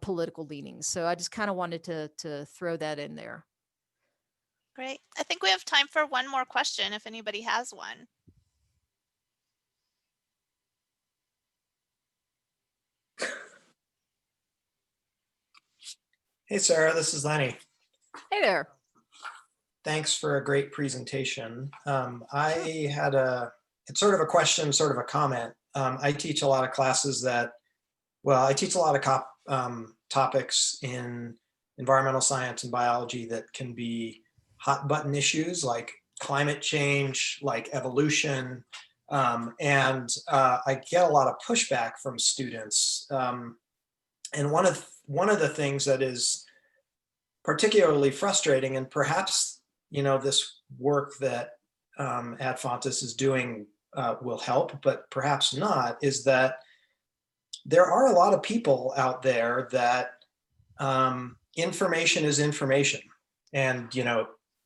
political leanings? So I just kind of wanted to throw that in there. Great. I think we have time for one more question if anybody has one. Hey, Sarah, this is Lenny. Hey there. Thanks for a great presentation. I had it's sort of a question, sort of a comment. I teach a lot of classes I teach a lot of topics in environmental science and biology that can be hot button issues like climate change, like evolution. And I get a lot of pushback from students. And one of the things that is particularly frustrating, and perhaps, this work that Ad Fontes is doing will help, but perhaps not, is that there are a lot of people out there that information is information, and,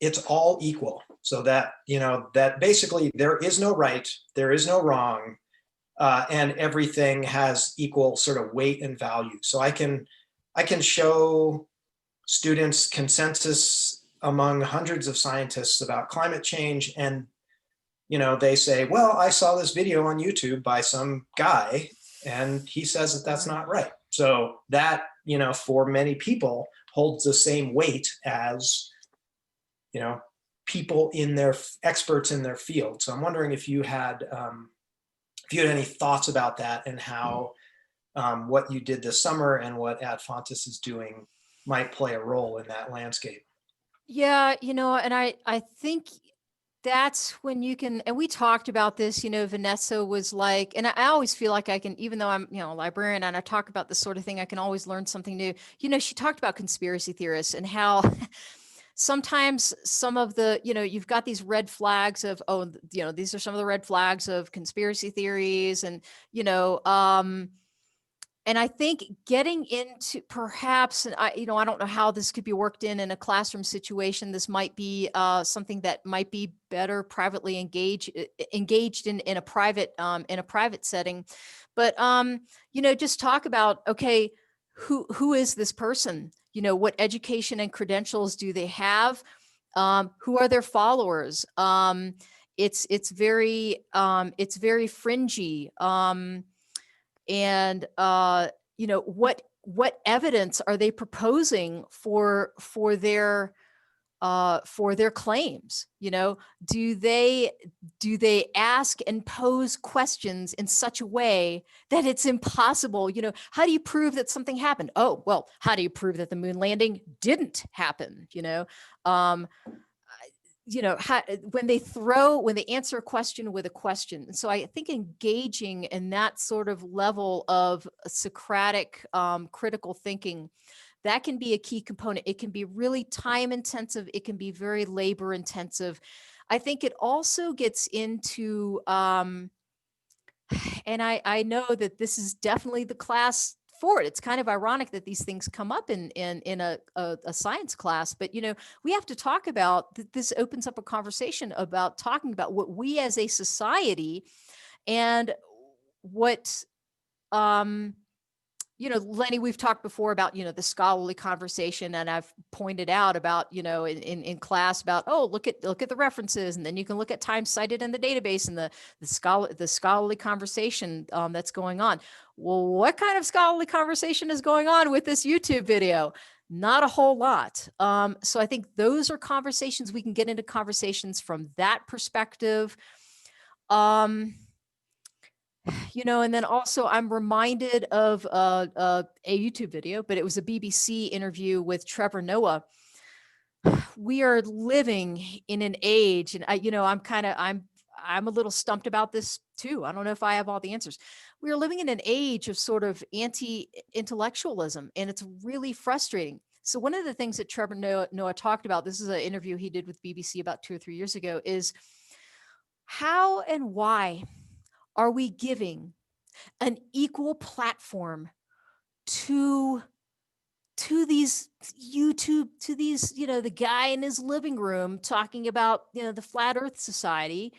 it's all equal. So that, that basically there is no right, there is no wrong, and everything has equal sort of weight and value. So I can show students consensus among hundreds of scientists about climate change, and they say, well, I saw this video on YouTube by some guy and he says that that's not right. So that, for many people holds the same weight as, people experts in their field. So I'm wondering if you had any thoughts about that, and how what you did this summer and what Ad Fontes is doing might play a role in that landscape. Yeah, and I think that's when you can, and we talked about this, Vanessa was like, and I always feel like I can, even though I'm, a librarian and I talk about this sort of thing, I can always learn something new. She talked about conspiracy theorists and how sometimes some of the, you've got these red flags of, these are some of the red flags of conspiracy theories, and, and I think getting into perhaps, and I don't know how this could be worked in a classroom situation. This might be something that might be better privately engaged in a private setting. But just talk about, okay, who is this person? What education and credentials do they have? Who are their followers? It's very fringy. And what evidence are they proposing for their claims? Do they ask and pose questions in such a way that it's impossible? How do you prove that something happened? Oh, well, how do you prove that the moon landing didn't happen? When they answer a question with a question. And so I think engaging in that sort of level of Socratic critical thinking, that can be a key component. It can be really time intensive. It can be very labor intensive. I think it also gets into, and I know that this is definitely the class forward. It's kind of ironic that these things come up in a science class, but we have to talk about this. Opens up a conversation about talking about what we as a society and what Lenny, we've talked before about, the scholarly conversation, and I've pointed out about, in class about, oh, look at the references, and then you can look at time cited in the database and the scholarly conversation that's going on. Well, what kind of scholarly conversation is going on with this YouTube video? Not a whole lot. So I think those are conversations we can get into, conversations from that perspective. And then also I'm reminded of a YouTube video, but it was a BBC interview with Trevor Noah. We are living in an age, and I'm a little stumped about this too. I don't know if I have all the answers. We are living in an age of sort of anti-intellectualism, and it's really frustrating. So one of the things that Trevor Noah talked about, this is an interview he did with BBC about 2 or 3 years ago, is how and why are we giving an equal platform to these YouTube, to these, the guy in his living room talking about, the Flat Earth Society?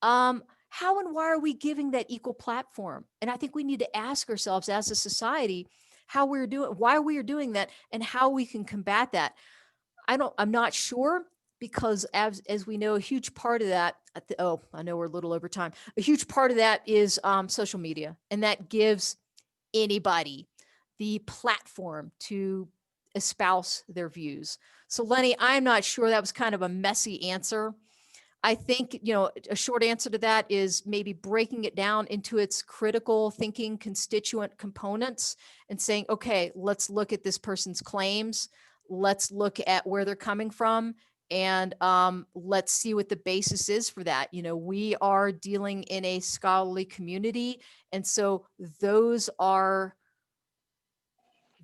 How and why are we giving that equal platform? And I think we need to ask ourselves as a society why we are doing that, and how we can combat that. I'm not sure, because as we know, a huge part of that, I know we're a little over time. A huge part of that is social media, and that gives anybody the platform to espouse their views. So Lenny, I'm not sure, that was kind of a messy answer. I think, a short answer to that is maybe breaking it down into its critical thinking constituent components and saying, okay, let's look at this person's claims. Let's look at where they're coming from. And let's see what the basis is for that. We are dealing in a scholarly community. And so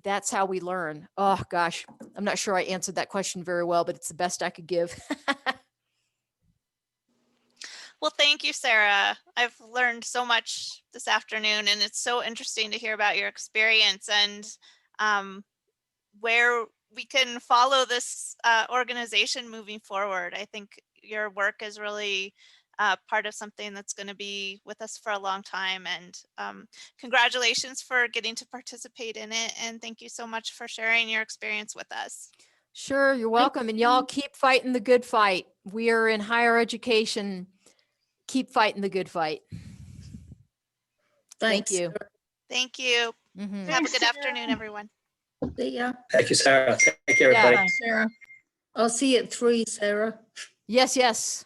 that's how we learn. Oh gosh, I'm not sure I answered that question very well, but it's the best I could give. Well, thank you, Sarah. I've learned so much this afternoon, and it's so interesting to hear about your experience and where we can follow this organization moving forward. I think your work is really part of something that's going to be with us for a long time. And congratulations for getting to participate in it. And thank you so much for sharing your experience with us. Sure, you're welcome. And y'all keep fighting the good fight. We are in higher education. Keep fighting the good fight. Thanks. Thank you. Thank you. Mhm. Have a good afternoon, everyone. See ya. Thank you, Sarah. Thank you, everybody. Sarah. I'll see you at 3, Sarah. Yes, yes.